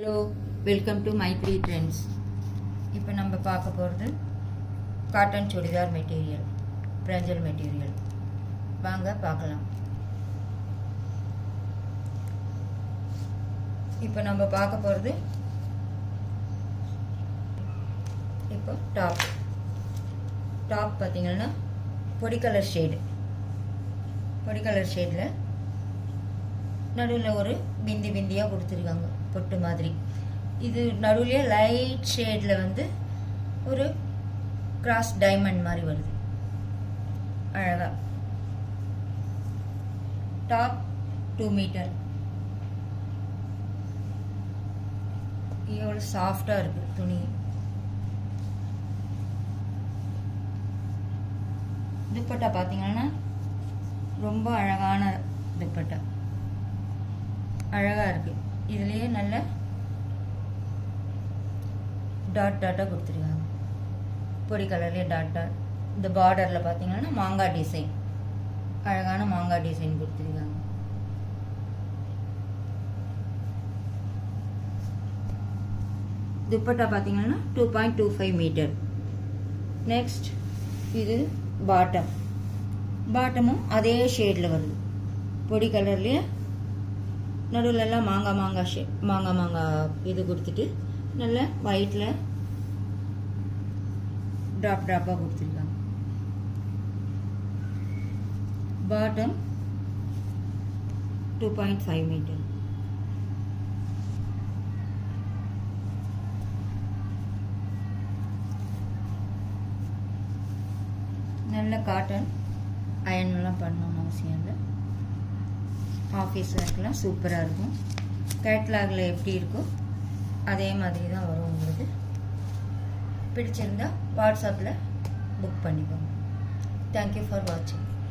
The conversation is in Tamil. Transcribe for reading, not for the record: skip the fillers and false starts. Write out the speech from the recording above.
Hello, welcome to my three trends. இப்போ நம்ம பார்க்க போகிறது காட்டன் சுடிதார் மெட்டீரியல், பிராஞ்சல் மெட்டீரியல். வாங்க பார்க்கலாம். இப்போ நம்ம பார்க்க போகிறது இப்போ டாப் பார்த்தீங்கன்னா பொடி கலர் ஷேடில் நடுவில் ஒரு பிந்தியாக கொடுத்துருக்காங்க, பொட்டு மாதிரி. இது நடுவுலையே லைட் ஷேடில் வந்து ஒரு கிராஸ் டைமண்ட் மாதிரி வருது, அழகா. Top 2 metre. எவ்வளோ சாஃப்டாக இருக்கு துணி. துப்பட்டா பார்த்தீங்கன்னா ரொம்ப அழகான துப்பட்டா, அழகாக இருக்குது. இதுலேயே நல்ல டாட்டாக கொடுத்துருக்காங்க, பொடி கலர்லேயே டாட். இந்த பார்டரில் பார்த்தீங்கன்னா மாங்காய் டிசைன், அழகான மாங்காய் டிசைன் கொடுத்துருக்காங்க. துப்பட்டா பார்த்தீங்கன்னா 2.25 மீட்டர். நெக்ஸ்ட் இது பாட்டமும் அதே ஷேடில் வருது, பொடி கலர்லேயே. நடுவில்லாம் மாங்காய் இது கொடுத்துட்டு நல்ல ஒயிட்டில் ட்ராப்பாக கொடுத்துருக்காங்க. Bottom 2.5 metre. நல்ல காட்டன், அயன்லாம் பண்ணணும்னு அவசியம் இல்லை. ஆஃபீஸ் ஒர்க்லாம் சூப்பராக இருக்கும். கேட்லாகில் எப்படி இருக்கோ அதே மாதிரி தான் வரும். உங்களுக்கு பிடிச்சிருந்தா வாட்ஸ்அப்பில் புக் பண்ணிக்கோங்க. தேங்க்யூ ஃபார் வாட்சிங்.